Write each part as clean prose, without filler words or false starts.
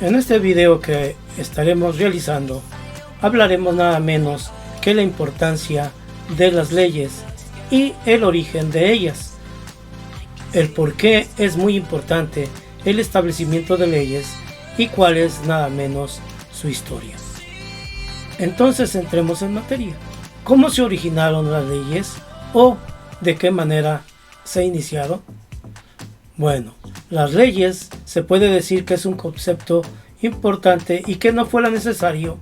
En este video que estaremos realizando, hablaremos nada menos que la importancia de las leyes y el origen de ellas. El por qué es muy importante el establecimiento de leyes y cuál es nada menos su historia. Entonces entremos en materia. ¿Cómo se originaron las leyes o de qué manera se iniciaron? Bueno, las leyes se puede decir que es un concepto importante y que no fuera necesario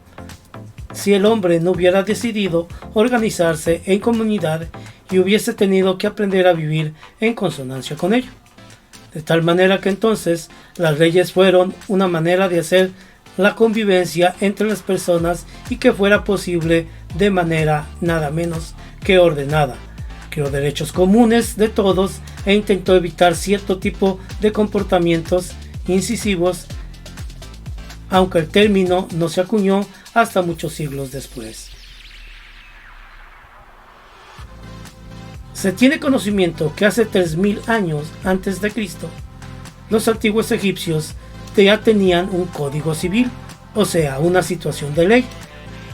si el hombre no hubiera decidido organizarse en comunidad y hubiese tenido que aprender a vivir en consonancia con ello. De tal manera que entonces las leyes fueron una manera de hacer la convivencia entre las personas y que fuera posible de manera nada menos que ordenada. Creó derechos comunes de todos e intentó evitar cierto tipo de comportamientos incisivos, aunque el término no se acuñó hasta muchos siglos después. Se tiene conocimiento que hace 3000 años antes de Cristo, los antiguos egipcios ya tenían un código civil, o sea, una situación de ley.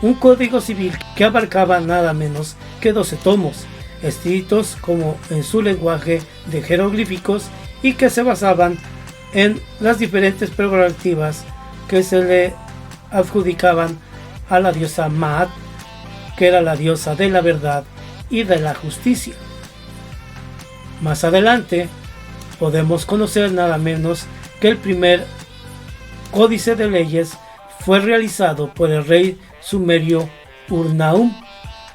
Un código civil que abarcaba nada menos que 12 tomos, escritos como en su lenguaje de jeroglíficos y que se basaban en las diferentes prerrogativas que se le adjudicaban a la diosa Maat, que era la diosa de la verdad y de la justicia. Más adelante podemos conocer nada menos que el primer códice de leyes fue realizado por el rey sumerio Ur-Nahum,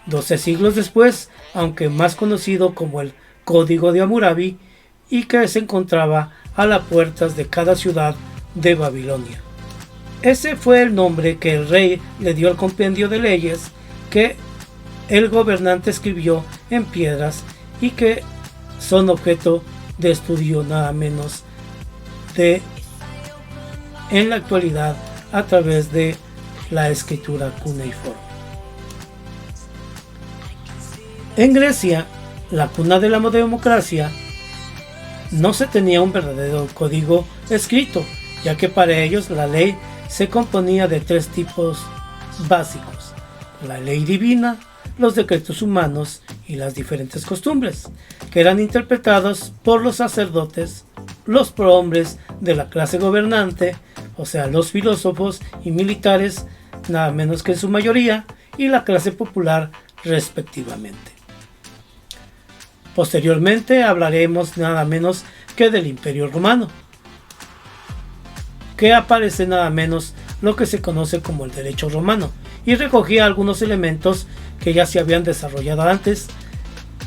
12 siglos después, aunque más conocido como el Código de Hammurabi, y que se encontraba a las puertas de cada ciudad de Babilonia. Ese fue el nombre que el rey le dio al compendio de leyes que el gobernante escribió en piedras y que son objeto de estudio nada menos en la actualidad a través de la escritura cuneiforme. En Grecia, la cuna de la democracia, no se tenía un verdadero código escrito, ya que para ellos la ley se componía de 3 tipos básicos: la ley divina, los decretos humanos y las diferentes costumbres, que eran interpretados por los sacerdotes, los prohombres de la clase gobernante, o sea, los filósofos y militares, nada menos que en su mayoría, y la clase popular respectivamente. Posteriormente hablaremos nada menos que del Imperio Romano, que aparece nada menos lo que se conoce como el derecho romano, y recogía algunos elementos que ya se habían desarrollado antes,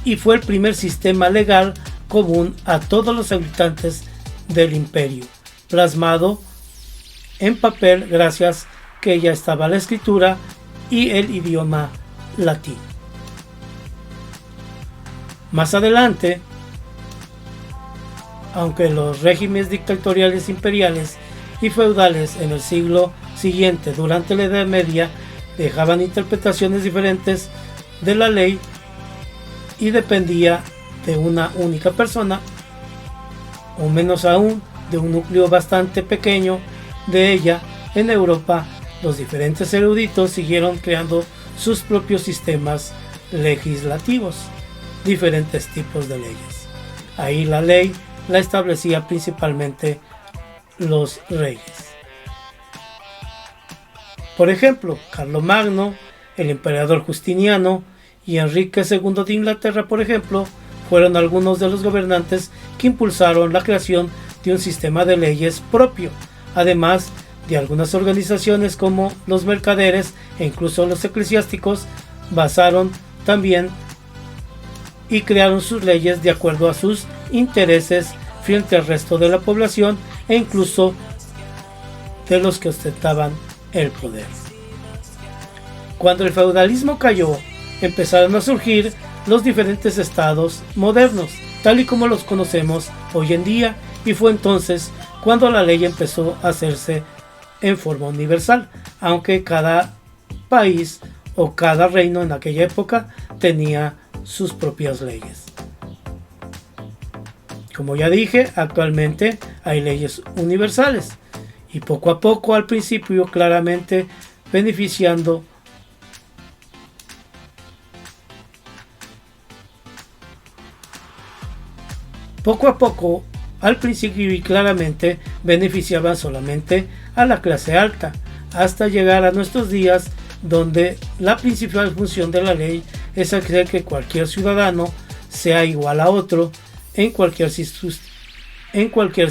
y fue el primer sistema legal común a todos los habitantes del imperio, plasmado en papel gracias que ya estaba la escritura y el idioma latín. Más adelante, aunque los regímenes dictatoriales imperiales y feudales en el siglo siguiente, durante la Edad Media, dejaban interpretaciones diferentes de la ley y dependía de una única persona, o menos aún de un núcleo bastante pequeño de ella. En Europa, los diferentes eruditos siguieron creando sus propios sistemas legislativos, diferentes tipos de leyes. Ahí la ley la establecía principalmente los reyes. Por ejemplo, Carlomagno, el emperador Justiniano y Enrique II de Inglaterra, por ejemplo, fueron algunos de los gobernantes que impulsaron la creación de un sistema de leyes propio, además de algunas organizaciones como los mercaderes e incluso los eclesiásticos basaron también y crearon sus leyes de acuerdo a sus intereses frente al resto de la población e incluso de los que ostentaban el poder. Cuando el feudalismo cayó, empezaron a surgir los diferentes estados modernos, tal y como los conocemos hoy en día, y fue entonces cuando la ley empezó a hacerse en forma universal, aunque cada país o cada reino en aquella época tenía sus propias leyes. Como ya dije, actualmente hay leyes universales y poco a poco, al principio claramente beneficiando beneficiaban solamente a la clase alta, hasta llegar a nuestros días, donde la principal función de la ley es hacer que cualquier ciudadano sea igual a otro en cualquier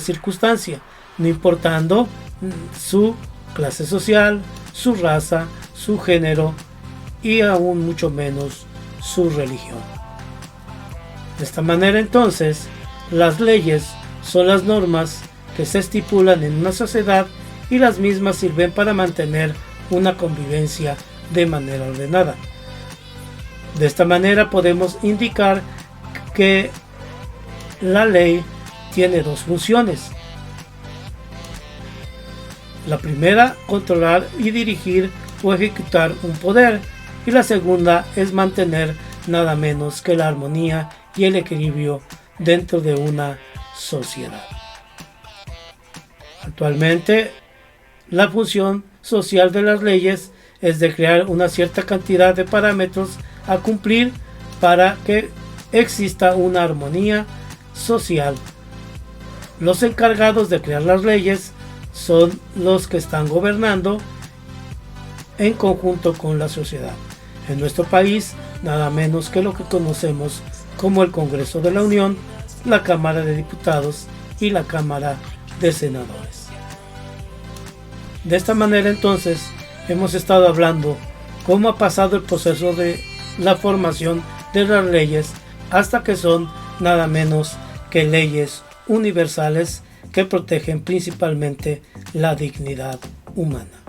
circunstancia, no importando su clase social, su raza, su género y aún mucho menos su religión. De esta manera, entonces, las leyes son las normas que se estipulan en una sociedad y las mismas sirven para mantener una convivencia de manera ordenada. De esta manera podemos indicar que la ley tiene dos funciones. La primera, controlar y dirigir o ejecutar un poder, y la segunda es mantener nada menos que la armonía y el equilibrio dentro de una sociedad. Actualmente, la función social de las leyes es de crear una cierta cantidad de parámetros a cumplir para que exista una armonía social. Los encargados de crear las leyes son los que están gobernando en conjunto con la sociedad. En nuestro país, nada menos que lo que conocemos como el Congreso de la Unión, la Cámara de Diputados y la Cámara de Senadores. De esta manera, entonces, hemos estado hablando cómo ha pasado el proceso de la formación de las leyes hasta que son nada menos que leyes universales que protegen principalmente la dignidad humana.